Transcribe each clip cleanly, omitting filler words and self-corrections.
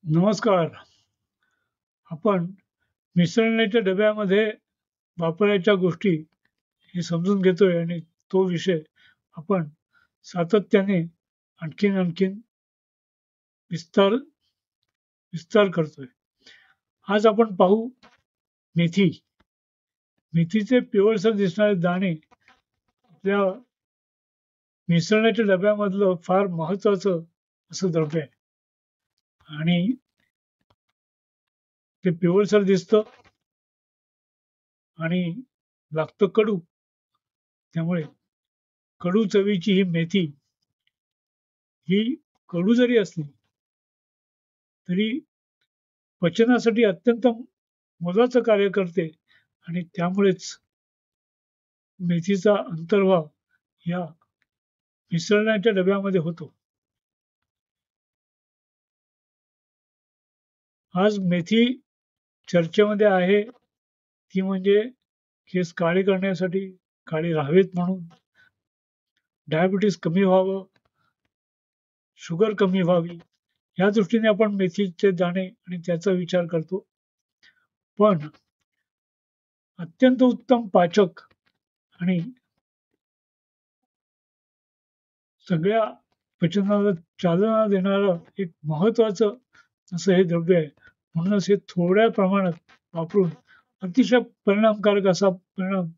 नमस्कार. आपण मिसळण्याच्या डब्यामध्ये वापरायच्या गोष्टी हे समजून घेतोय आणि तो विषय आपण सातत्याने आणखीन विस्तार विस्तार करतोय. आज आपण पाहू मेथी. मेथीचे पिवळसर दिसणारे दाणे आपल्या मिसळण्याच्या डब्यामधलं फार महत्वाचं असं द्रव्य आहे आणि ते पिवळसर दिसतं आणि लागतं कडू. त्यामुळे कडू चवीची ही मेथी ही कडू जरी असली तरी पचनासाठी अत्यंत मोलाचं कार्य करते आणि त्यामुळेच मेथीचा अंतर्भाव या मिसळण्याच्या डब्यामध्ये होतो. आज मेथी चर्चेमध्ये आहे ती म्हणजे केस काळे करण्यासाठी, काळे राहावेत म्हणून, डायबिटीस कमी व्हावं, शुगर कमी व्हावी या दृष्टीने आपण मेथीचे दाणे आणि त्याचा विचार करतो. पण अत्यंत उत्तम पाचक आणि सगळ्या पचनाला चालना देणारं एक महत्वाचं असं हे द्रव्य आहे. म्हणूनच हे थोड्या प्रमाणात वापरून अतिशय परिणामकारक असा परिणाम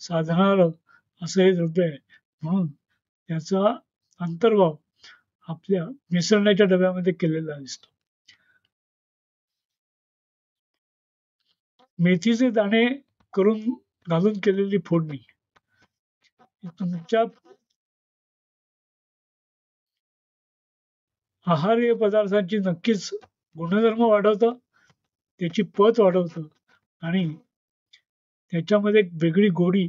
साधणारं असं हे द्रव्य आहे. म्हणून त्याचा अंतर्भाव आपल्या मिसळण्याच्या डब्यामध्ये केलेला दिसतो. मेथीचे दाणे करून घालून केलेली फोडणी तुमच्या आहार्य पदार्थांची नक्कीच गुणधर्म वाढवतं, त्याची पत वाढवतं आणि त्याच्यामध्ये एक वेगळी गोडी,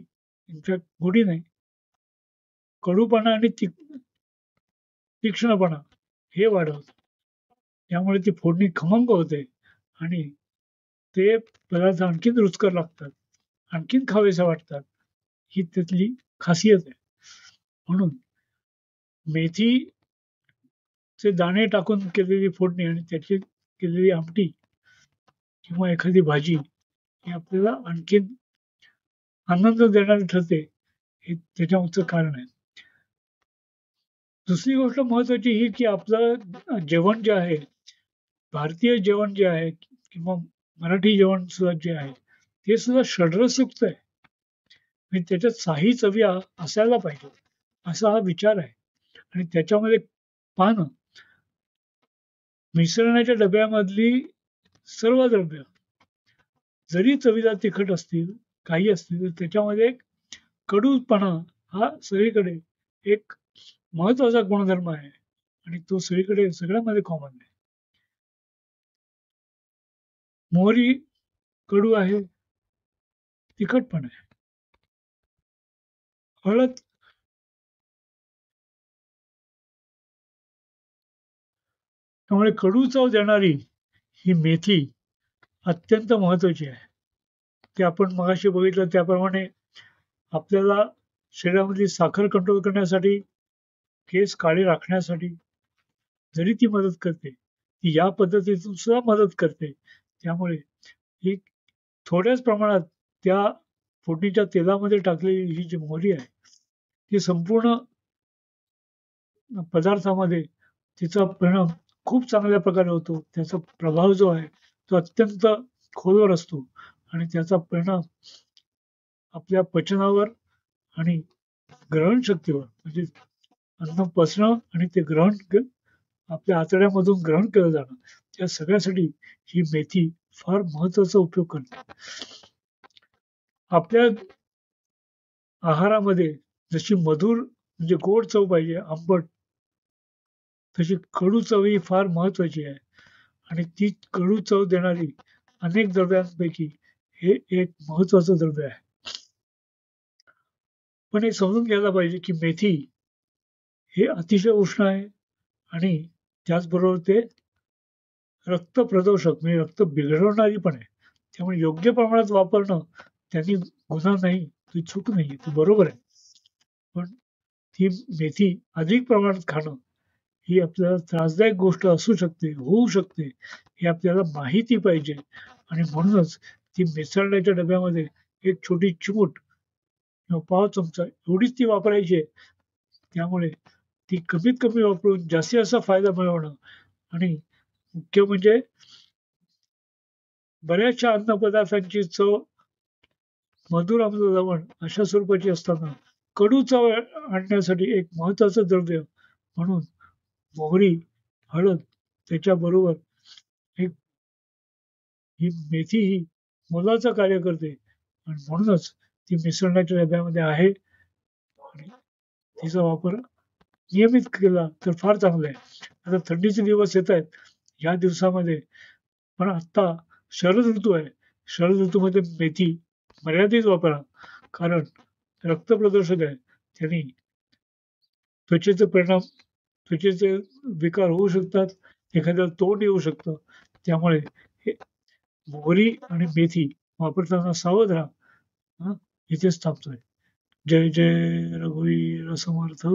इनफॅक्ट गोडी नाही, कडूपणा आणि तीक्ष्णपणा हे वाढवतं. त्यामुळे ती फोडणी खमंग होते आणि ते पदार्थ आणखीन रुचकर लागतात, आणखीन खावेसे वाटतात. ही त्यातली खासियत आहे. म्हणून मेथीचे दाणे टाकून केलेली फोडणी आणि त्याची केलेली आमटी किंवा एखादी भाजी ही आपल्याला आणखीन आनंद देणारी ठरते. हे त्याच्यामागचं कारण आहे. दुसरी गोष्ट महत्वाची ही की आपलं जेवण जे आहे, भारतीय जेवण जे आहे किंवा मराठी जेवण सुद्धा जे आहे ते सुद्धा षड्रसयुक्त आहे. आणि त्याच्यात साही चवी असायला पाहिजे असा हा विचार आहे. आणि त्याच्यामध्ये पाहणं मिसळण्याच्या डब्यामधली सर्व द्रव्य जरी चवीला तिखट असतील, काही असतील, तर त्याच्यामध्ये एक कडूपणा हा सगळीकडे एक महत्वाचा गुणधर्म आहे आणि तो सगळीकडे सगळ्यामध्ये कॉमन आहे. मोहरी कडू आहे, तिखट पण आहे. हळद त्यामुळे कडू चव देणारी ही मेथी अत्यंत महत्वाची आहे. ते आपण मगाशी बघितलं त्याप्रमाणे आपल्याला शरीरामधली साखर कंट्रोल करण्यासाठी, केस काळे राखण्यासाठी जरी ती मदत करते, ती या पद्धतीतून सुद्धा मदत करते. त्यामुळे ही थोड्याच प्रमाणात त्या फोडणीच्या तेलामध्ये टाकलेली ही जी मोहरी आहे ती संपूर्ण पदार्थामध्ये तिचा परिणाम खूप चांगल्या प्रकारे होतो. त्याचा प्रभाव जो आहे तो अत्यंत खोलवर असतो आणि त्याचा परिणाम आपल्या पचनावर आणि ग्रहण शक्तीवर म्हणजे अन्न पचणं आणि ते आपल्या आतड्यामधून ग्रहण केलं जाणं या सगळ्यासाठी ही मेथी फार महत्वाचा उपयोग करते. आपल्या आहारामध्ये जशी मधुर म्हणजे गोड चव पाहिजे, आंबट, तशी कडू चव ही फार महत्वाची आहे आणि ती कडू चव देणारी अनेक द्रव्यांपैकी हे एक महत्वाचं द्रव्य आहे. पण हे समजून घ्यायला पाहिजे की मेथी हे अतिशय उष्ण आहे आणि त्याचबरोबर ते रक्त प्रदूषक म्हणजे रक्त बिघडवणारी पण आहे. त्यामुळे योग्य प्रमाणात वापरणं त्यांनी गुन्हा नाही, ती चूक नाही, ती बरोबर आहे. पण ती मेथी अधिक प्रमाणात खाणं ही आपल्याला त्रासदायक गोष्ट असू शकते, होऊ शकते, हे आपल्याला माहिती पाहिजे. आणि म्हणूनच ती मिसळण्याच्या डब्यामध्ये एक छोटी चिमूट किंवा पाव चमचा एवढीच ती वापरायची आहे. त्यामुळे ती कमीत कमी वापरून जास्तीत जास्त फायदा मिळवणं आणि मुख्य म्हणजे बऱ्याचशा अन्नपदार्थांची चव मधुर आम्ल लवण अशा स्वरूपाची असताना कडू चव आणण्यासाठी एक महत्वाचं द्रव्य म्हणून मोहरी, हळद त्याच्याबरोबर एक ही मेथी ही मोलाचं कार्य करते आणि म्हणूनच ती मिसळण्याच्या डब्यामध्ये आहे आणि तिचा वापर नियमित केला तर फार चांगलं आहे. आता थंडीचे दिवस येत आहेत. या दिवसामध्ये पण आत्ता शरद ऋतू आहे. शरद ऋतूमध्ये मेथी मर्यादित वापरा. कारण रक्तप्रदर्शक आहे. त्यांनी त्वचेचे परिणाम त्वचेचे विकार होऊ शकतात. एखाद्याला तोंड येऊ शकतं. त्यामुळे हे मोहरी आणि मेथी वापरताना सावध राहा. हं, इथेच थांबतोय. जय जय रघुवीर समर्थ.